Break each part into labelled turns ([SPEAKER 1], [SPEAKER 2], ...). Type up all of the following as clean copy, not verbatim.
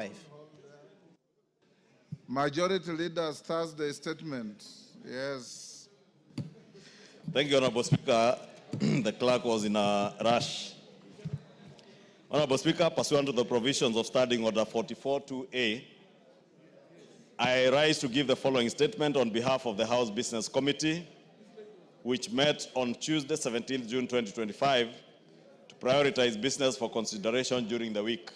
[SPEAKER 1] 2025.
[SPEAKER 2] Majority Leader's Thursday statement. Yes.
[SPEAKER 3] Thank you, Honorable Speaker. The clerk was in a rush. Honorable Speaker, pursuant to the provisions of Standing Order 44-2A, I rise to give the following statement on behalf of the House Business Committee, which met on Tuesday, 17th June 2025, to prioritize business for consideration during the week.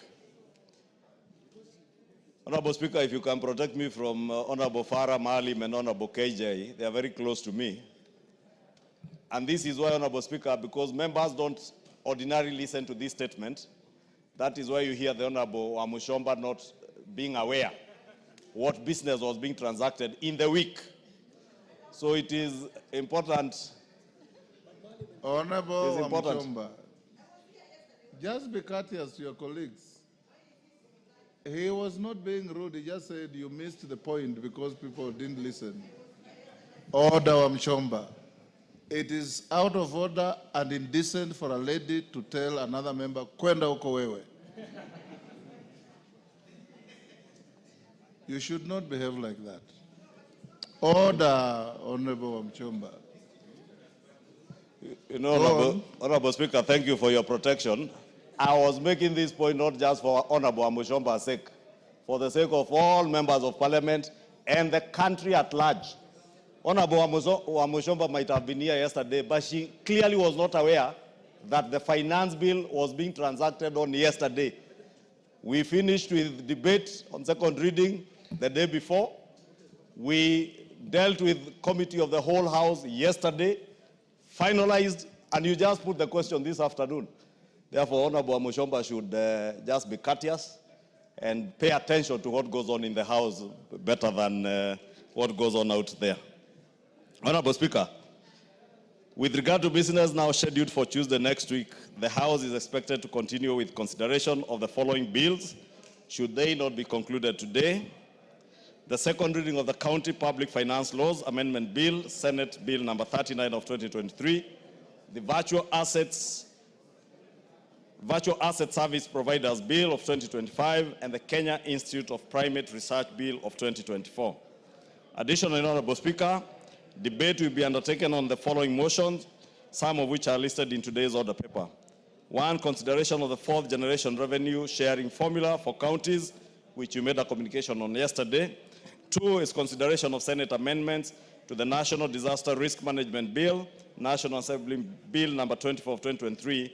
[SPEAKER 3] Honorable Speaker, if you can protect me from Honorable Farah Malim and Honorable KJ, they are very close to me. And this is why, Honorable Speaker, because members don't ordinarily listen to this statement, that is why you hear the Honorable Wamuchomba not being aware what business was being transacted in the week. So it is important.
[SPEAKER 2] Honorable Wamuchomba, just be courteous to your colleagues. He was not being rude. He just said you missed the point because people didn't listen. Order, Wamuchomba. It is out of order and indecent for a lady to tell another member, KWENDA, HUKO, WEWE. You should not behave like that. Order, Honorable Wamuchomba.
[SPEAKER 3] You know, Honorable Speaker, thank you for your protection. I was making this point not just for Honorable Wamuchomba's sake, for the sake of all members of Parliament and the country at large. Honorable Wamuchomba might have been here yesterday, but she clearly was not aware that the finance bill was being transacted on yesterday. We finished with debate on second reading the day before. We dealt with Committee of the Whole House yesterday, finalized, and you just put the question this afternoon. Therefore, Honorable Wamuchomba should just be courteous and pay attention to what goes on in the House better than what goes on out there. Honorable Speaker, with regard to business now scheduled for Tuesday next week, the House is expected to continue with consideration of the following bills, should they not be concluded today. The second reading of the County Public Finance Laws Amendment Bill, Senate Bill number 39 of 2023, the Virtual Asset Service Providers Bill of 2025, and the Kenya Institute of Primate Research Bill of 2024. Additionally, Honorable Speaker, debate will be undertaken on the following motions, some of which are listed in today's order paper. 1, consideration of the 4th generation revenue sharing formula for counties, which you made a communication on yesterday. 2 is consideration of Senate amendments to the National Disaster Risk Management Bill, National Assembly Bill number 24 of 2023,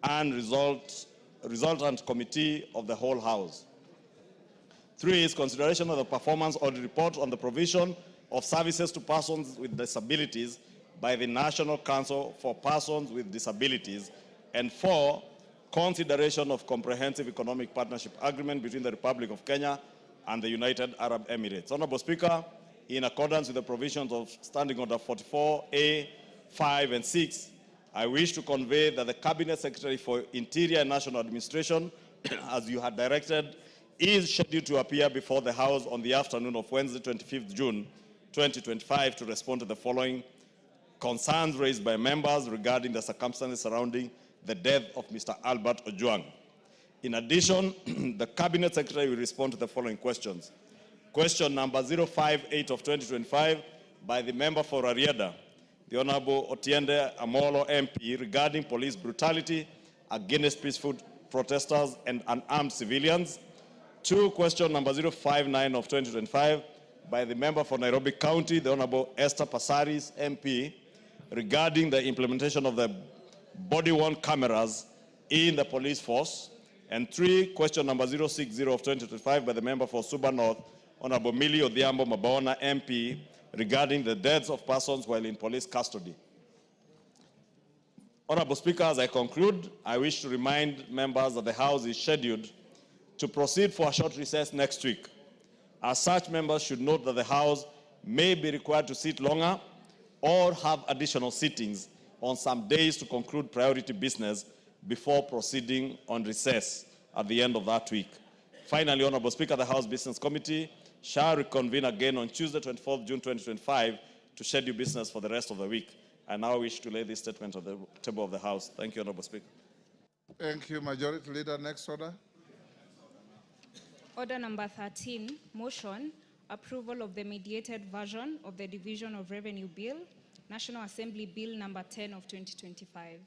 [SPEAKER 3] and resultant committee of the whole House. 3 is consideration of the performance audit report on the provision of services to persons with disabilities by the National Council for Persons with Disabilities. And 4, consideration of comprehensive economic partnership agreement between the Republic of Kenya and the United Arab Emirates. Honorable Speaker, in accordance with the provisions of Standing Order 44A, 5, and 6, I wish to convey that the Cabinet Secretary for Interior and National Administration, as you had directed, is scheduled to appear before the House on the afternoon of Wednesday, 25th June 2025, to respond to the following concerns raised by members regarding the circumstances surrounding the death of Mr. Albert Ojwang. In addition, the Cabinet Secretary will respond to the following questions. Question number 058 of 2025 by the member for Rarieda, the Honorable Otiende Amolo MP, regarding police brutality against peaceful protesters and unarmed civilians. 2, question number 059 of 2025 by the member for Nairobi County, the Honorable Esther Passaris MP, regarding the implementation of the body-worn cameras in the police force. And 3, question number 060 of 2025 by the member for Suba North, Honorable Millie Odhiambo Mabona MP, regarding the deaths of persons while in police custody. Honorable Speaker, as I conclude, I wish to remind members that the House is scheduled to proceed for a short recess next week. As such, members should note that the House may be required to sit longer or have additional sittings on some days to conclude priority business before proceeding on recess at the end of that week. Finally, Honorable Speaker, the House Business Committee shall reconvene again on Tuesday, 24th June 2025 to schedule business for the rest of the week. I now wish to lay this statement on the table of the House. Thank you, Honorable Speaker.
[SPEAKER 2] Thank you, Majority Leader. Next order.
[SPEAKER 1] Order number 13, motion, approval of the mediated version of the Division of Revenue Bill, National Assembly Bill number 10 of 2025.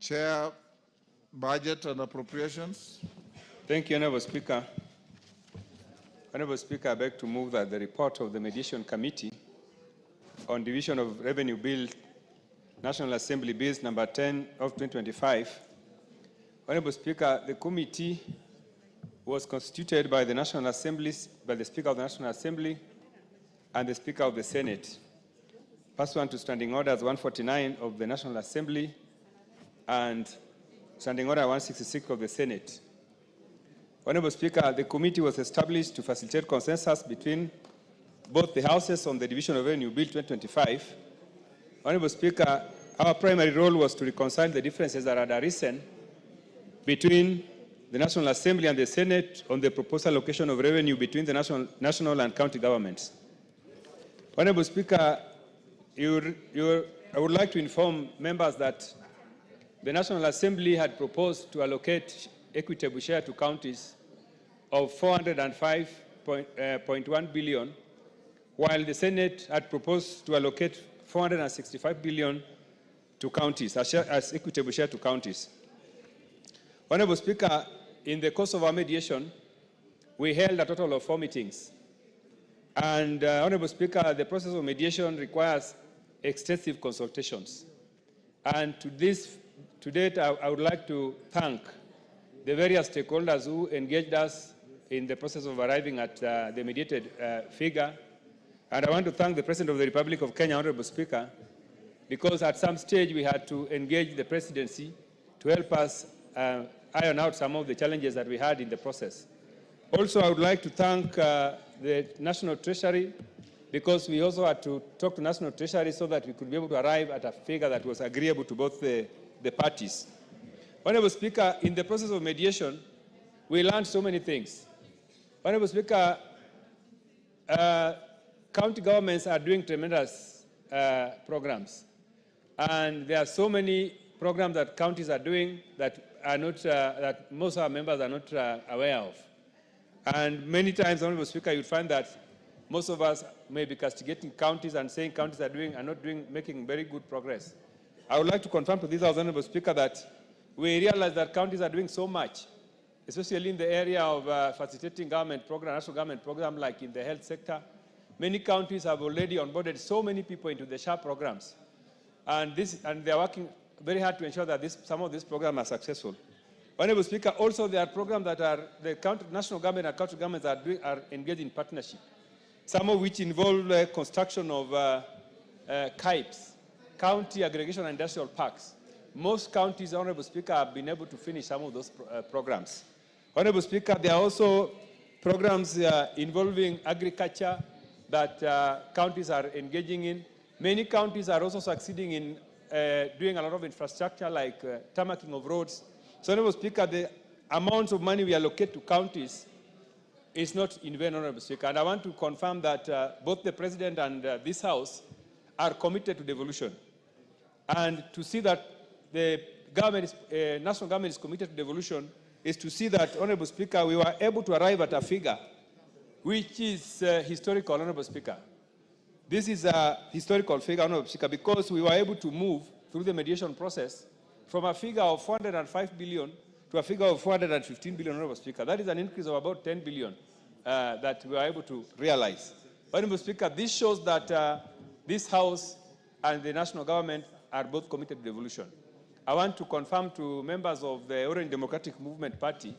[SPEAKER 2] Chair, Budget and Appropriations.
[SPEAKER 4] Thank you, Honorable Speaker. Honorable Speaker, I beg to move that the report of the Mediation Committee on Division of Revenue Bill, National Assembly Bills number 10 of 2025. Honorable Speaker, the committee was constituted by the National Assembly, by the Speaker of the National Assembly and the Speaker of the Senate, pursuant to Standing Orders 149 of the National Assembly and Standing Order 166 of the Senate. Honorable Speaker, the committee was established to facilitate consensus between both the houses on the Division of Revenue Bill 2025. Honorable Speaker, our primary role was to reconcile the differences that had arisen between the National Assembly and the Senate on the proposed allocation of revenue between the national and county governments. Honorable Speaker, I would like to inform members that the National Assembly had proposed to allocate equitable share to counties of 405.1 billion, while the Senate had proposed to allocate 465 billion to counties, as equitable share to counties. Honorable Speaker, in the course of our mediation, we held a total of 4 meetings. And Honorable Speaker, the process of mediation requires extensive consultations. And to date, I would like to thank the various stakeholders who engaged us in the process of arriving at the mediated figure. And I want to thank the President of the Republic of Kenya, Honorable Speaker, because at some stage we had to engage the presidency to help us iron out some of the challenges that we had in the process. Also, I would like to thank the National Treasury, because we also had to talk to National Treasury so that we could be able to arrive at a figure that was agreeable to both the parties. Honorable Speaker, in the process of mediation, we learned so many things. Honorable Speaker, county governments are doing tremendous programs. And there are so many programs that counties are doing that are not, that most of our members are not aware of. And many times, Honorable Speaker, you'll find that most of us may be castigating counties and saying counties are not making very good progress. I would like to confirm to this House, Honorable Speaker, that we realize that counties are doing so much, especially in the area of facilitating government program, national government program, like in the health sector. Many counties have already onboarded so many people into the SHA programs. And they're working very hard to ensure that some of these programs are successful. Honorable Speaker, also there are programs that the national government and county governments are engaged in partnership, some of which involve construction of KIPes, County Aggregation and Industrial Parks. Most counties, Honorable Speaker, have been able to finish some of those programs. Honorable Speaker, there are also programs involving agriculture that counties are engaging in. Many counties are also succeeding in doing a lot of infrastructure like tarmacking of roads. So, Honorable Speaker, the amount of money we allocate to counties is not in vain, Honorable Speaker. And I want to confirm that both the President and this House are committed to devolution. And to see that the government national government is committed to devolution is to see that, Honorable Speaker, we were able to arrive at a figure which is historical, Honorable Speaker. This is a historical figure, Honorable Speaker, because we were able to move through the mediation process from a figure of 405 billion to a figure of 415 billion, Honorable Speaker. That is an increase of about 10 billion that we were able to realize. Honorable Speaker, this shows that this House and the national government are both committed to devolution. I want to confirm to members of the Orange Democratic Movement Party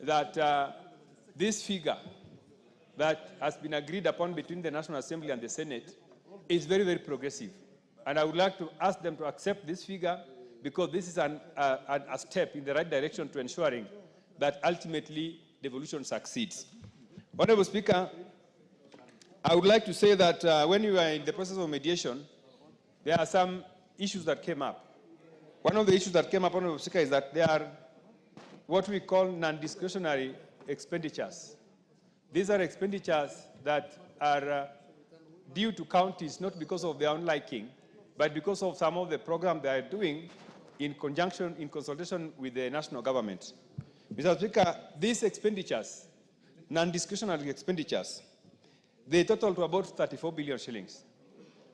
[SPEAKER 4] that this figure that has been agreed upon between the National Assembly and the Senate is very, very progressive. And I would like to ask them to accept this figure because this is a step in the right direction to ensuring that ultimately devolution succeeds. Honorable Speaker, I would like to say that when we were in the process of mediation, there are some issues that came up. One of the issues that came up, Honorable Speaker, is that there are what we call non-discretionary expenditures. These are expenditures that are due to counties, not because of their own liking, but because of some of the programs they are doing in consultation with the national government. Mr. Speaker, these expenditures, non-discretionary expenditures, they total to about 34 billion shillings.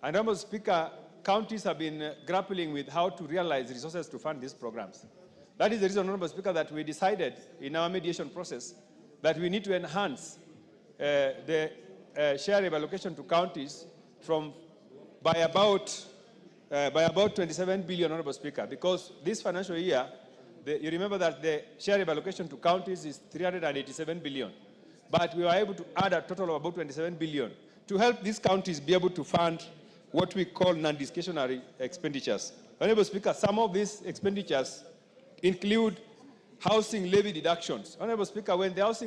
[SPEAKER 4] And Honorable Speaker, counties have been grappling with how to realize resources to fund these programs. That is the reason, Honorable Speaker, that we decided in our mediation process that we need to enhance the share of allocation to counties by about 27 billion, Honorable Speaker, because this financial year, you remember that the share of allocation to counties is 387 billion. But we were able to add a total of about 27 billion to help these counties be able to fund what we call non-discretionary expenditures. Honorable Speaker, some of these expenditures include housing levy deductions. Honorable Speaker, when the housing